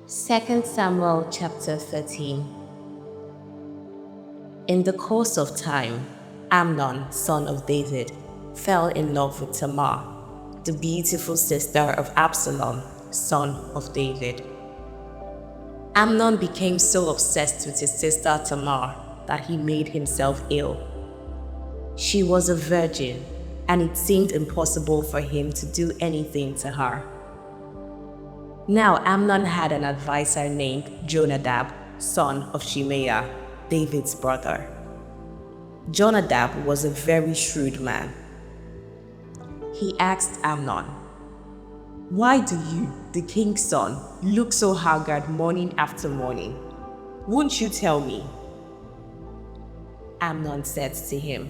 2 Samuel chapter 13. In the course of time, Amnon, son of David, fell in love with Tamar, the beautiful sister of Absalom, son of David. Amnon became so obsessed with his sister Tamar that he made himself ill. She was a virgin, and it seemed impossible for him to do anything to her. Now Amnon had an advisor named Jonadab, son of Shimeah, David's brother. Jonadab was a very shrewd man. He asked Amnon, "Why do you, the king's son, look so haggard morning after morning? Won't you tell me?" Amnon said to him,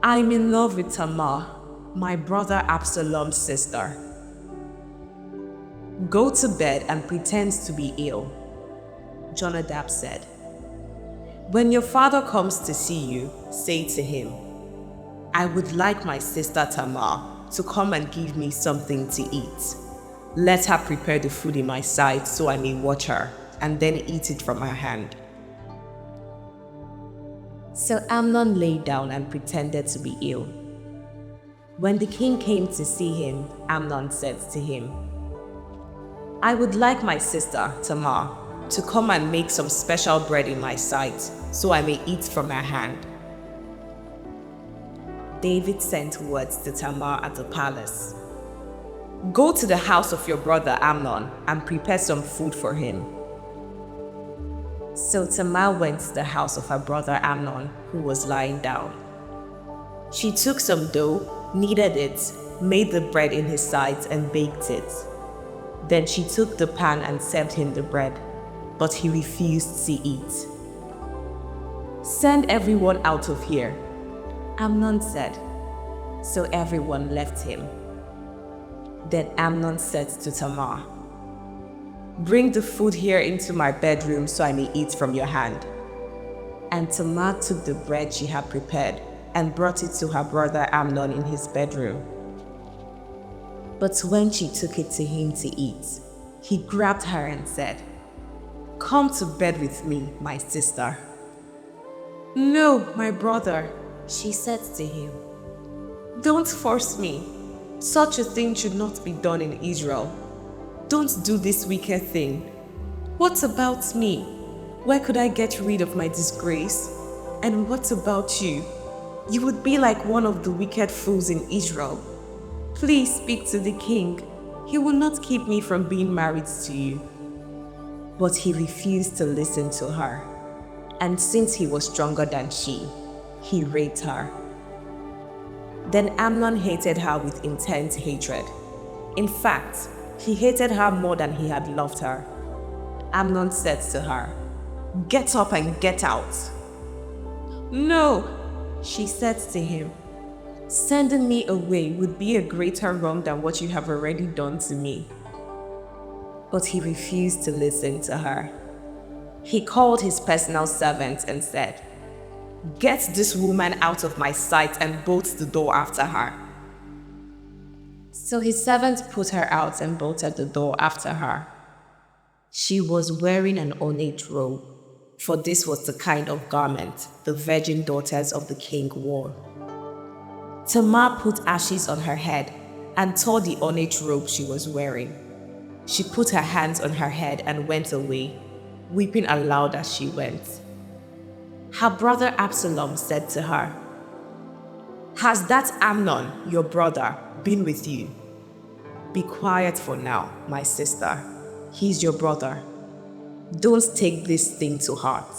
"I'm in love with Tamar, my brother Absalom's sister." "Go to bed and pretend to be ill," Jonadab said. "When your father comes to see you, say to him, 'I would like my sister Tamar to come and give me something to eat. Let her prepare the food in my sight so I may watch her, and then eat it from her hand.'" So Amnon lay down and pretended to be ill. When the king came to see him, Amnon said to him, "I would like my sister, Tamar, to come and make some special bread in my sight, so I may eat from her hand." David sent words to Tamar at the palace, "Go to the house of your brother Amnon and prepare some food for him." So Tamar went to the house of her brother Amnon, who was lying down. She took some dough, kneaded it, made the bread in his sight, and baked it. Then she took the pan and served him the bread, but he refused to eat. "Send everyone out of here," Amnon said. So everyone left him. Then Amnon said to Tamar, "Bring the food here into my bedroom so I may eat from your hand." And Tamar took the bread she had prepared and brought it to her brother Amnon in his bedroom. But when she took it to him to eat, he grabbed her and said, "Come to bed with me, my sister." "No, my brother," she said to him. "Don't force me. Such a thing should not be done in Israel. Don't do this wicked thing. What about me? Where could I get rid of my disgrace? And what about you? You would be like one of the wicked fools in Israel. Please speak to the king. He will not keep me from being married to you." But he refused to listen to her. And since he was stronger than she, he raped her. Then Amnon hated her with intense hatred. In fact, he hated her more than he had loved her. Amnon said to her, "Get up and get out." "No," she said to him. "Sending me away would be a greater wrong than what you have already done to me." But he refused to listen to her. He called his personal servant and said, "Get this woman out of my sight and bolt the door after her." So his servant put her out and bolted the door after her. She was wearing an ornate robe, for this was the kind of garment the virgin daughters of the king wore. Tamar put ashes on her head and tore the ornate robe she was wearing. She put her hands on her head and went away, weeping aloud as she went. Her brother Absalom said to her, "Has that Amnon, your brother, been with you? Be quiet for now, my sister. He's your brother. Don't take this thing to heart."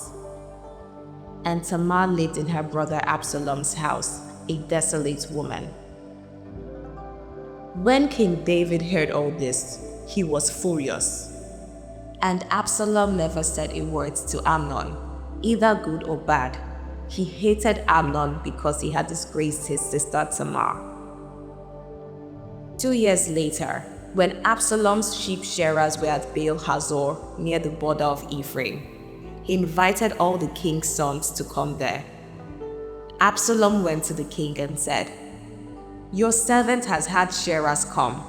And Tamar lived in her brother Absalom's house, a desolate woman. When King David heard all this, he was furious. And Absalom never said a word to Amnon, either good or bad. He hated Amnon because he had disgraced his sister Tamar. 2 years later, when Absalom's sheep shearers were at Baal Hazor near the border of Ephraim, he invited all the king's sons to come there. Absalom went to the king and said, "Your servant has had shearers come.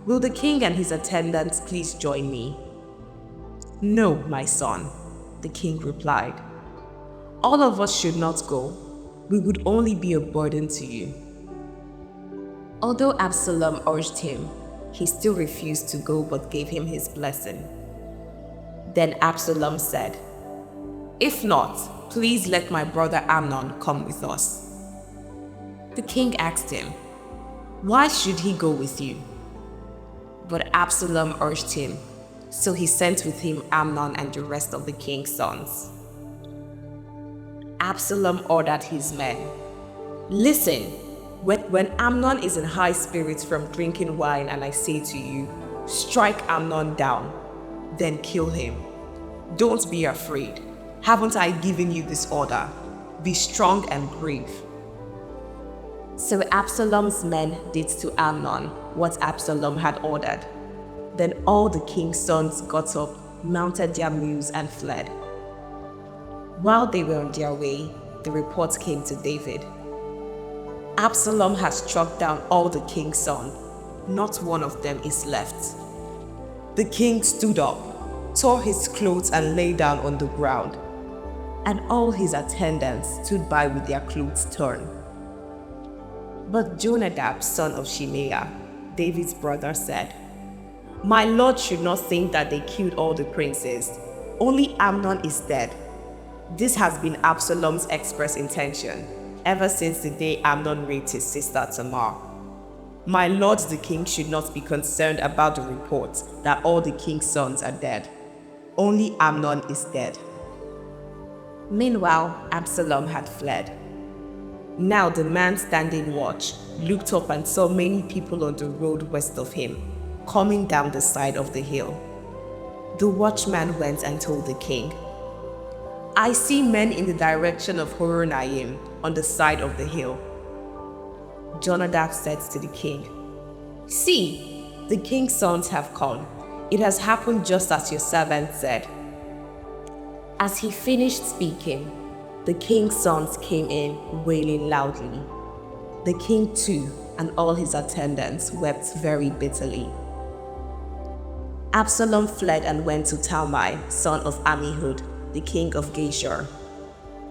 Will the king and his attendants please join me?" "No, my son," the king replied. "All of us should not go. We would only be a burden to you." Although Absalom urged him, he still refused to go but gave him his blessing. Then Absalom said, "If not, please let my brother Amnon come with us." The king asked him, "Why should he go with you?" But Absalom urged him, so he sent with him Amnon and the rest of the king's sons. Absalom ordered his men, "Listen, when Amnon is in high spirits from drinking wine and I say to you, 'Strike Amnon down,' then kill him. Don't be afraid. Haven't I given you this order? Be strong and brave." So Absalom's men did to Amnon what Absalom had ordered. Then all the king's sons got up, mounted their mules, and fled. While they were on their way, the report came to David, "Absalom has struck down all the king's sons. Not one of them is left." The king stood up, tore his clothes, and lay down on the ground. And all his attendants stood by with their clothes torn. But Jonadab, son of Shimeah, David's brother, said, "My lord should not think that they killed all the princes. Only Amnon is dead. This has been Absalom's express intention, ever since the day Amnon raped his sister Tamar. My lord the king should not be concerned about the report that all the king's sons are dead. Only Amnon is dead." Meanwhile, Absalom had fled. Now the man standing watch looked up and saw many people on the road west of him, coming down the side of the hill. The watchman went and told the king, "I see men in the direction of Horonaim on the side of the hill." Jonadab said to the king, "See, the king's sons have come. It has happened just as your servant said." As he finished speaking, the king's sons came in, wailing loudly. The king too and all his attendants wept very bitterly. Absalom fled and went to Talmai, son of Ammihud, the king of Geshur.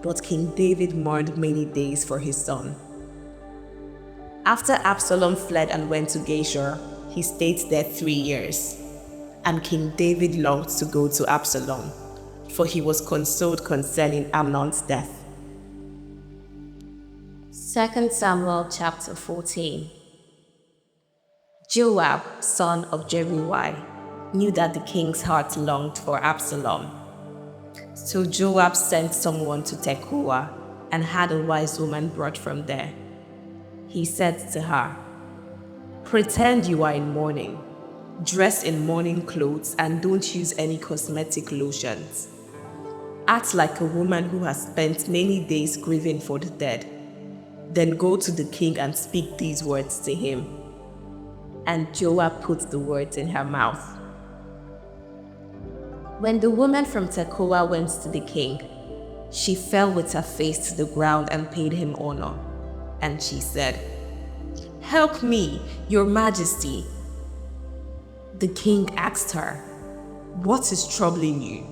But King David mourned many days for his son. After Absalom fled and went to Geshur, he stayed there 3 years. And King David longed to go to Absalom, for he was consoled concerning Amnon's death. 2 Samuel chapter 14. Joab, son of Jeruai, knew that the king's heart longed for Absalom. So Joab sent someone to Tekoa and had a wise woman brought from there. He said to her, "Pretend you are in mourning. Dress in mourning clothes and don't use any cosmetic lotions. Act like a woman who has spent many days grieving for the dead. Then go to the king and speak these words to him." And Joab put the words in her mouth. When the woman from Tekoa went to the king, she fell with her face to the ground and paid him honor. And she said, "Help me, your majesty." The king asked her, "What is troubling you?"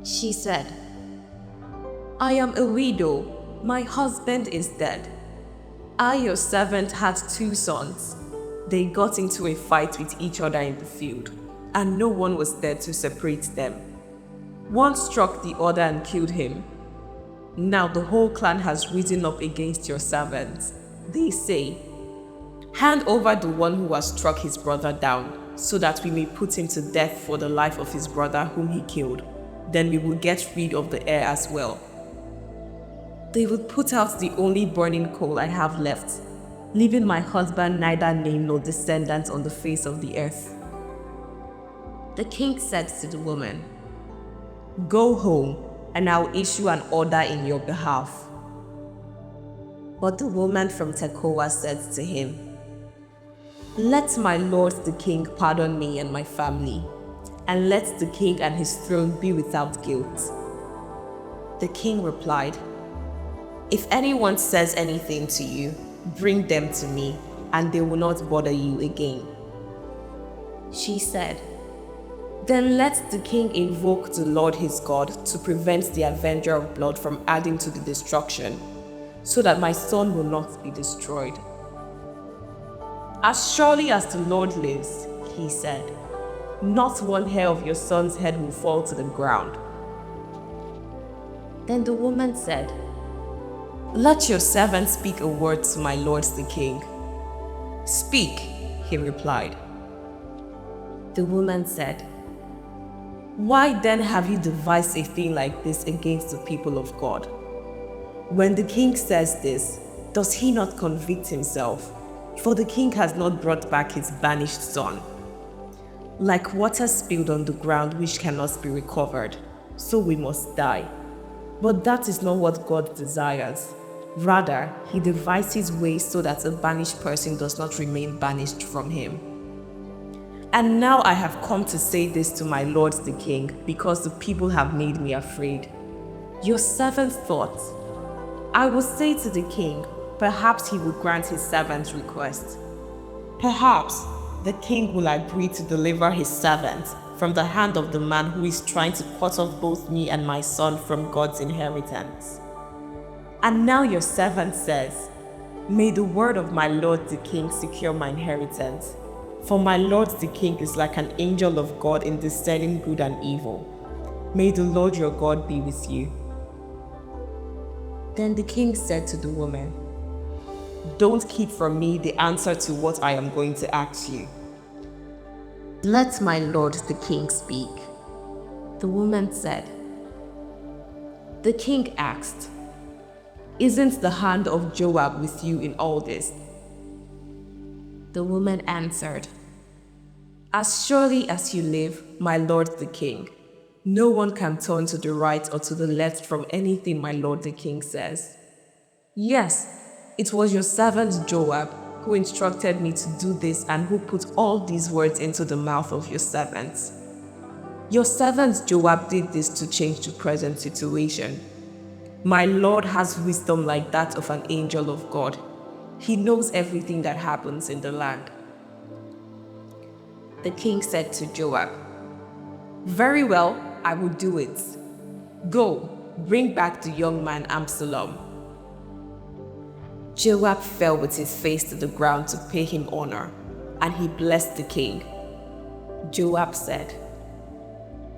She said, "I am a widow. My husband is dead. I, your servant, had 2 sons. They got into a fight with each other in the field, and no one was there to separate them. One struck the other and killed him. Now the whole clan has risen up against your servants. They say, 'Hand over the one who has struck his brother down, so that we may put him to death for the life of his brother whom he killed. Then we will get rid of the heir as well.' They would put out the only burning coal I have left, leaving my husband neither name nor descendants on the face of the earth." The king said to the woman, "Go home, and I will issue an order in your behalf." But the woman from Tekoa said to him, "Let my lord the king pardon me and my family, and let the king and his throne be without guilt." The king replied, "If anyone says anything to you, bring them to me, and they will not bother you again." She said, Then let the king invoke the Lord his God to prevent the avenger of blood from adding to the destruction, so that my son will not be destroyed. As surely as the Lord lives, he said, not one hair of your son's head will fall to the ground. Then the woman said, let your servant speak a word to my lord the king. Speak, he replied. The woman said, why then have you devised a thing like this against the people of God? When the king says this, does he not convict himself? For the king has not brought back his banished son. Like water spilled on the ground which cannot be recovered, so we must die. But that is not what God desires. Rather, he devises ways so that a banished person does not remain banished from him. And now I have come to say this to my lord the king, because the people have made me afraid. Your servant thought, I will say to the king, perhaps he will grant his servant's request. Perhaps the king will agree to deliver his servant from the hand of the man who is trying to cut off both me and my son from God's inheritance. And now your servant says, may the word of my lord the king secure my inheritance. For my lord the king is like an angel of God in discerning good and evil. May the Lord your God be with you. Then the king said to the woman, don't keep from me the answer to what I am going to ask you. Let my lord the king speak. The woman said. The king asked, isn't the hand of Joab with you in all this? The woman answered, as surely as you live, my lord the king, no one can turn to the right or to the left from anything my lord the king says. Yes, it was your servant Joab who instructed me to do this and who put all these words into the mouth of your servants. Your servant Joab did this to change the present situation. My Lord has wisdom like that of an angel of God. He knows everything that happens in the land. The king said to Joab, very well, I will do it. Go, bring back the young man Absalom. Joab fell with his face to the ground to pay him honor, and he blessed the king. Joab said,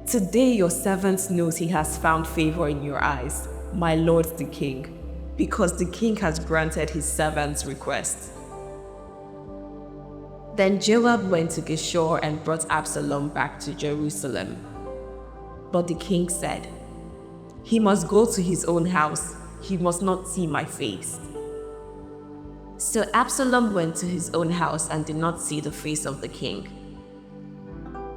today your servant knows he has found favor in your eyes, my lord the king, because the king has granted his servant's request. Then Joab went to Geshur and brought Absalom back to Jerusalem. But the king said, he must go to his own house, he must not see my face. So Absalom went to his own house and did not see the face of the king.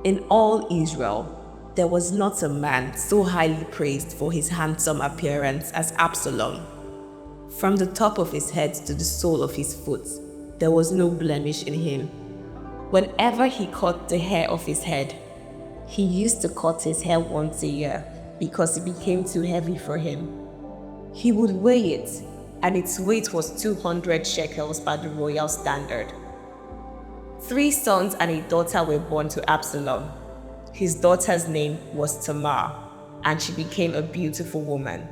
In all Israel, there was not a man so highly praised for his handsome appearance as Absalom. From the top of his head to the sole of his foot, there was no blemish in him. Whenever he cut the hair off his head, he used to cut his hair once a year because it became too heavy for him. He would weigh it, and its weight was 200 shekels by the royal standard. 3 sons and a daughter were born to Absalom. His daughter's name was Tamar, and she became a beautiful woman.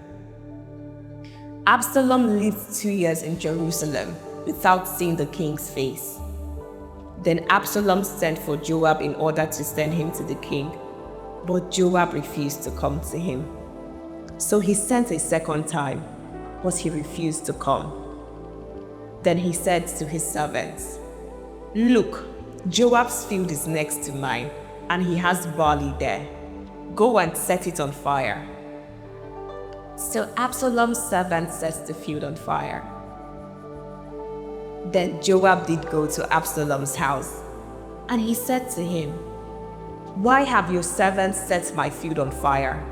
Absalom lived 2 years in Jerusalem without seeing the king's face. Then Absalom sent for Joab in order to send him to the king, but Joab refused to come to him. So he sent a second time, but he refused to come. Then he said to his servants, look, Joab's field is next to mine, and he has barley there. Go and set it on fire. So Absalom's servant sets the field on fire. Then Joab did go to Absalom's house, and he said to him, why have your servants set my field on fire?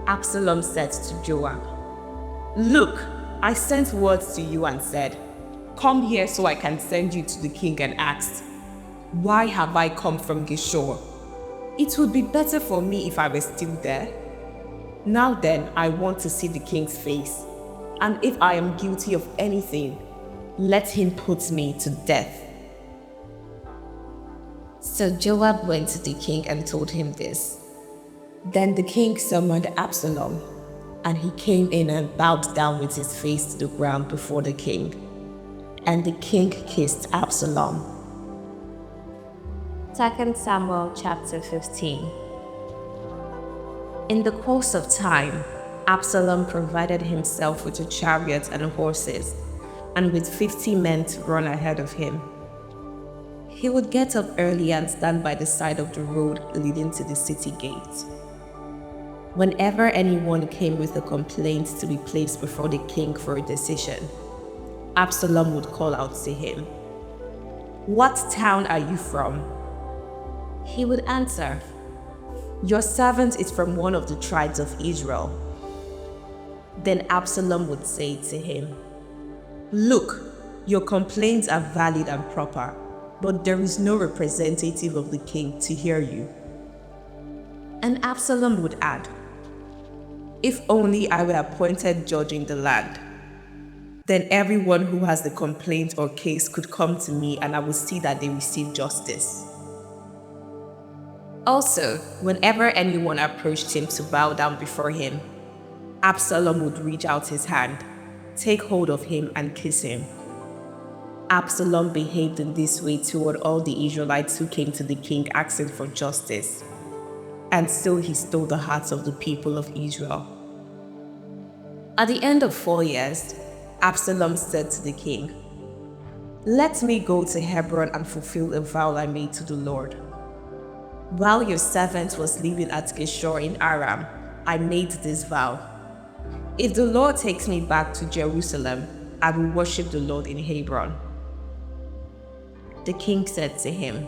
Absalom said to Joab, look, I sent words to you and said, come here so I can send you to the king, and asked, why have I come from Geshur? It would be better for me if I were still there. Now then, I want to see the king's face, and if I am guilty of anything, let him put me to death. So Joab went to the king and told him this. Then the king summoned Absalom, and he came in and bowed down with his face to the ground before the king. And the king kissed Absalom. 2 Samuel chapter 15. In the course of time, Absalom provided himself with a chariot and horses, and with 50 men to run ahead of him. He would get up early and stand by the side of the road leading to the city gate. Whenever anyone came with a complaint to be placed before the king for a decision, Absalom would call out to him, "What town are you from?" He would answer, "Your servant is from one of the tribes of Israel." Then Absalom would say to him, "Look, your complaints are valid and proper, but there is no representative of the king to hear you." And Absalom would add, "If only I were appointed judge in the land. Then everyone who has the complaint or case could come to me, and I would see that they receive justice." Also, whenever anyone approached him to bow down before him, Absalom would reach out his hand, take hold of him, and kiss him. Absalom behaved in this way toward all the Israelites who came to the king asking for justice, and so he stole the hearts of the people of Israel. At the end of 4 years, Absalom said to the king, "Let me go to Hebron and fulfill a vow I made to the Lord. While your servant was living at Geshur in Aram, I made this vow. If the Lord takes me back to Jerusalem, I will worship the Lord in Hebron." The king said to him,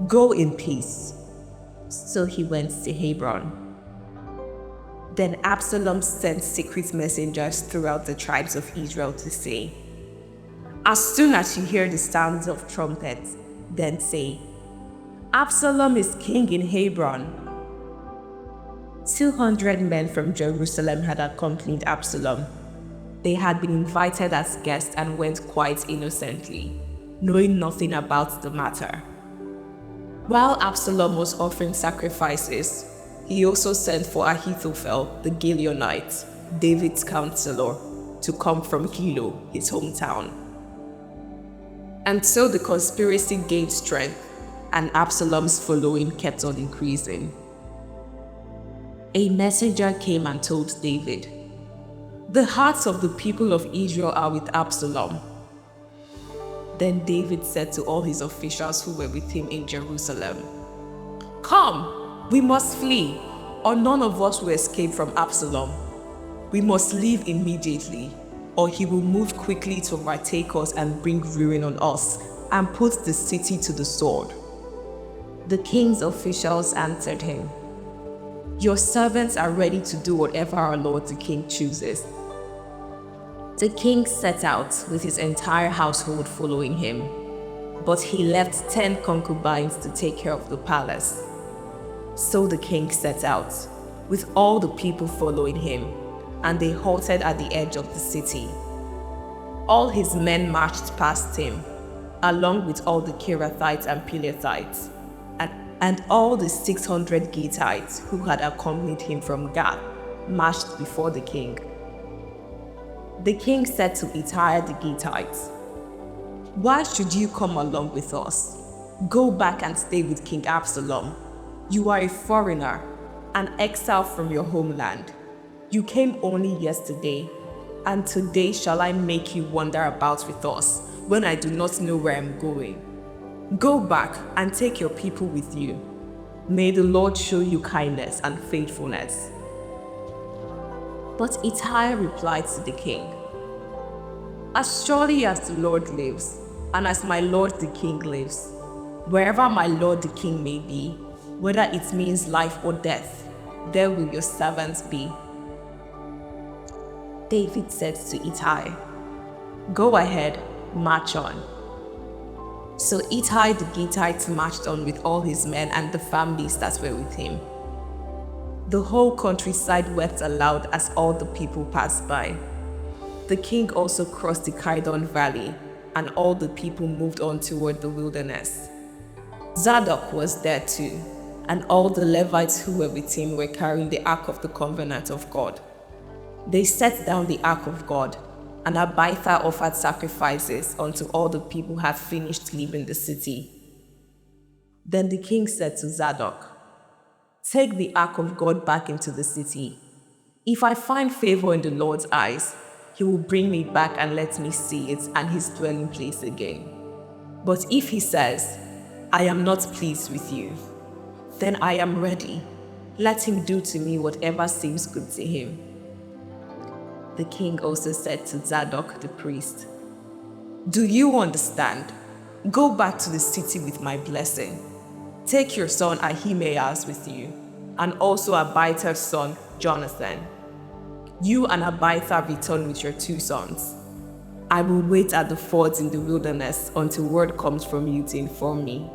"Go in peace." So he went to Hebron. Then Absalom sent secret messengers throughout the tribes of Israel to say, "As soon as you hear the sounds of trumpets, then say, 'Absalom is king in Hebron.'" 200 men from Jerusalem had accompanied Absalom. They had been invited as guests and went quite innocently, knowing nothing about the matter. While Absalom was offering sacrifices, he also sent for Ahithophel, the Gileonite, David's counselor, to come from Gilo, his hometown. And so the conspiracy gained strength, and Absalom's following kept on increasing. A messenger came and told David, "The hearts of the people of Israel are with Absalom." Then David said to all his officials who were with him in Jerusalem, "Come, we must flee, or none of us will escape from Absalom. We must leave immediately, or he will move quickly to overtake us and bring ruin on us, and put the city to the sword." The king's officials answered him, "Your servants are ready to do whatever our lord the king chooses." The king set out with his entire household following him, but he left 10 concubines to take care of the palace. So the king set out, with all the people following him, and they halted at the edge of the city. All his men marched past him, along with all the Kerethites and Pelethites, and all the 600 Gittites who had accompanied him from Gath marched before the king. The king said to Ittai the Gittite, "Why should you come along with us? Go back and stay with King Absalom. You are a foreigner, an exile from your homeland. You came only yesterday, and today shall I make you wander about with us when I do not know where I'm going? Go back and take your people with you. May the Lord show you kindness and faithfulness." But Ittai replied to the king, "As surely as the Lord lives, and as my lord the king lives, wherever my lord the king may be, whether it means life or death, there will your servants be." David said to Ittai, "Go ahead, march on." So Ittai the Gittite marched on with all his men and the families that were with him. The whole countryside wept aloud as all the people passed by. The king also crossed the Kidron Valley, and all the people moved on toward the wilderness. Zadok was there too, and all the Levites who were with him were carrying the ark of the covenant of God. They set down the ark of God, and Abiathar offered sacrifices until all the people had finished leaving the city. Then the king said to Zadok, "Take the ark of God back into the city. If I find favor in the Lord's eyes, he will bring me back and let me see it and his dwelling place again. But if he says, 'I am not pleased with you,' then I am ready. Let him do to me whatever seems good to him." The king also said to Zadok the priest, "Do you understand? Go back to the city with my blessing. Take your son Ahimaaz with you, and also Abiathar's son Jonathan. You and Abiathar return with your 2 sons. I will wait at the fords in the wilderness until word comes from you to inform me."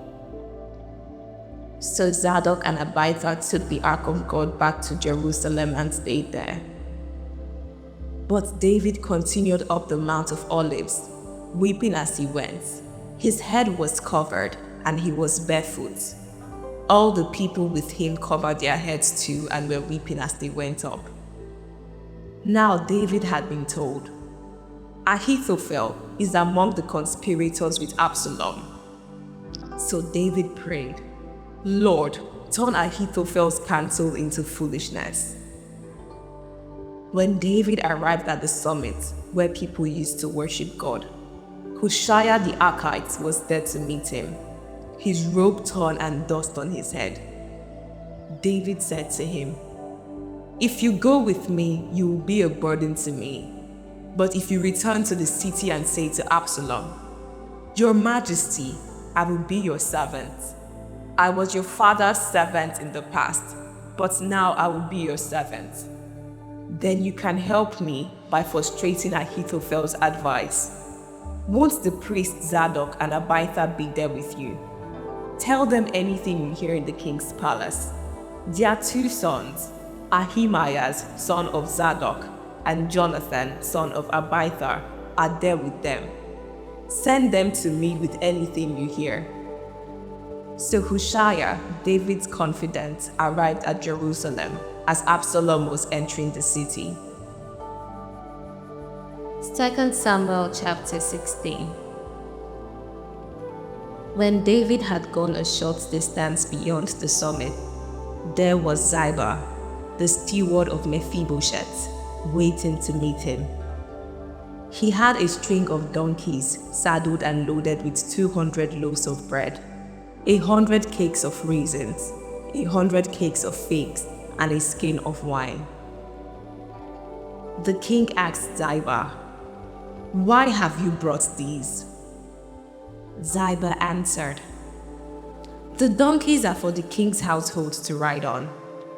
So Zadok and Abiathar took the ark of God back to Jerusalem and stayed there. But David continued up the Mount of Olives, weeping as he went. His head was covered, and he was barefoot. All the people with him covered their heads too and were weeping as they went up. Now David had been told, "Ahithophel is among the conspirators with Absalom." So David prayed, "Lord, turn Ahithophel's counsel into foolishness." When David arrived at the summit where people used to worship God, Hushai the Archite was there to meet him, his robe torn and dust on his head. David said to him, "If you go with me, you will be a burden to me. But if you return to the city and say to Absalom, 'Your Majesty, I will be your servant. I was your father's servant in the past, but now I will be your servant,' then you can help me by frustrating Ahithophel's advice. Won't the priests Zadok and Abiathar be there with you? Tell them anything you hear in the king's palace. Their 2 sons, Ahimaaz, son of Zadok, and Jonathan, son of Abiathar, are there with them. Send them to me with anything you hear." So Hushai, David's confidant, arrived at Jerusalem as Absalom was entering the city. 2 Samuel chapter 16. When David had gone a short distance beyond the summit, there was Ziba, the steward of Mephibosheth, waiting to meet him. He had a string of donkeys saddled and loaded with 200 loaves of bread, 100 cakes of raisins, 100 cakes of figs, and a skin of wine. The king asked Ziba, "Why have you brought these?" Ziba answered, "The donkeys are for the king's household to ride on,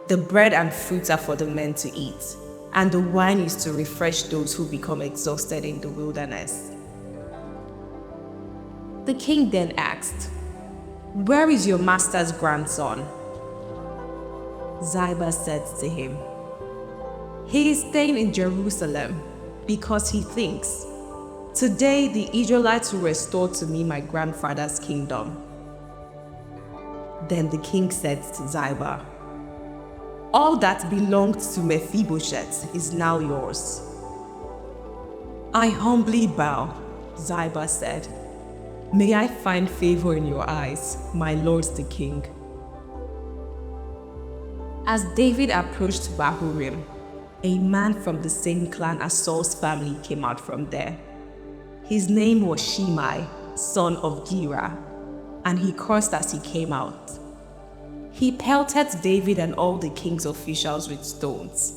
the bread and fruits are for the men to eat, and the wine is to refresh those who become exhausted in the wilderness." The king then asked, "Where is your master's grandson?" Ziba said to him, "He is staying in Jerusalem because he thinks, 'Today the Israelites will restore to me my grandfather's kingdom.'" Then the king said to Ziba, "All that belonged to Mephibosheth is now yours." "I humbly bow," Ziba said. "May I find favor in your eyes, my lord the king." As David approached Bahurim, a man from the same clan as Saul's family came out from there. His name was Shimei, son of Gera, and he cursed as he came out. He pelted David and all the king's officials with stones,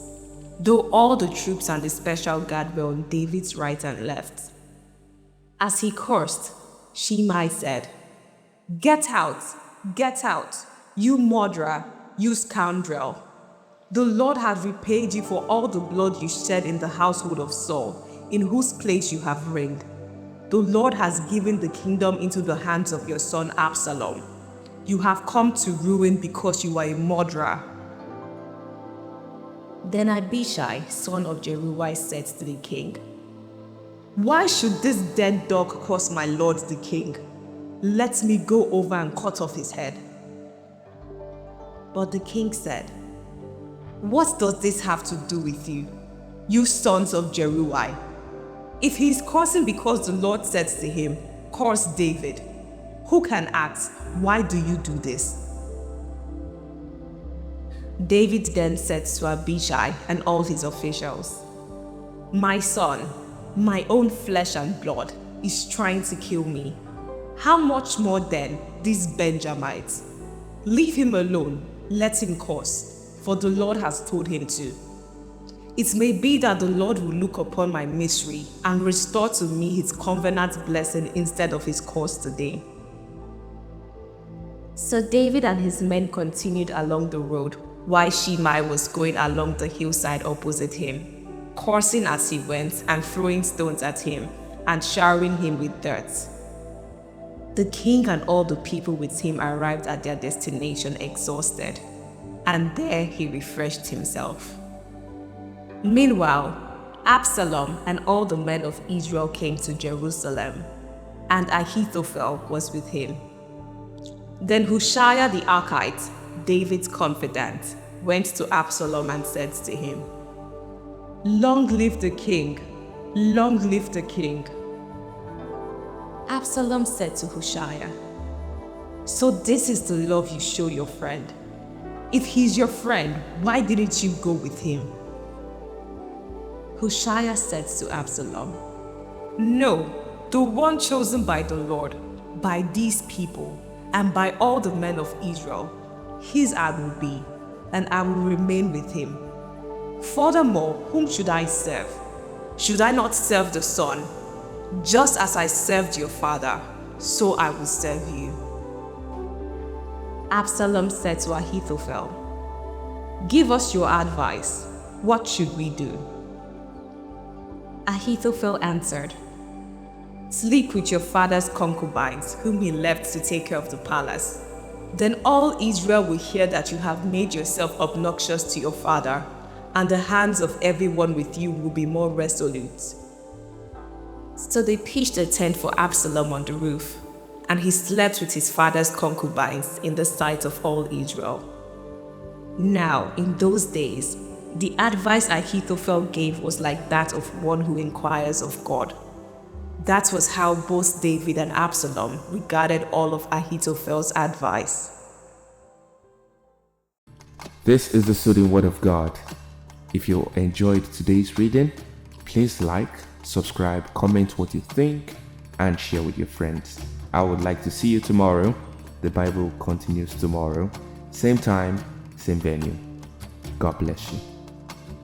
though all the troops and the special guard were on David's right and left. As he cursed, Shimei said, get out, you murderer, you scoundrel. The Lord has repaid you for all the blood you shed in the household of Saul, in whose place you have reigned. The Lord has given the kingdom into the hands of your son Absalom. You have come to ruin because you are a murderer." Then Abishai, son of Zeruiah, said to the king, "Why should this dead dog curse my lord the king? Let me go over and cut off his head." But the king said, "What does this have to do with you, you sons of Jeruel? If he is cursing because the Lord said to him, 'Curse David,' who can ask, 'Why do you do this?'" David then said to Abishai and all his officials, "My son, my own flesh and blood, is trying to kill me. How much more then these Benjamites? Leave him alone, let him curse, for the Lord has told him to. It may be that the Lord will look upon my misery and restore to me his covenant blessing instead of his curse today." So David and his men continued along the road, while Shimei was going along the hillside opposite him, cursing as he went and throwing stones at him and showering him with dirt. The king and all the people with him arrived at their destination exhausted, and there he refreshed himself. Meanwhile, Absalom and all the men of Israel came to Jerusalem, and Ahithophel was with him. Then Hushai the Archite, David's confidant, went to Absalom and said to him, "Long live the king! Long live the king!" Absalom said to Hushai, "So this is the love you show your friend? If he's your friend, why didn't you go with him?" Hushai said to Absalom, "No, the one chosen by the Lord, by these people, and by all the men of Israel, his I will be, and I will remain with him. Furthermore, whom should I serve? Should I not serve the son? Just as I served your father, so I will serve you." Absalom said to Ahithophel, "Give us your advice. What should we do?" Ahithophel answered, "Sleep with your father's concubines, whom he left to take care of the palace. Then all Israel will hear that you have made yourself obnoxious to your father, and the hands of everyone with you will be more resolute." So they pitched a tent for Absalom on the roof, and he slept with his father's concubines in the sight of all Israel. Now, in those days, the advice Ahithophel gave was like that of one who inquires of God. That was how both David and Absalom regarded all of Ahithophel's advice. This is the soothing word of God. If you enjoyed today's reading, please like, subscribe, comment what you think, and share with your friends. I would like to see you tomorrow. The Bible continues tomorrow. Same time, same venue. God bless you.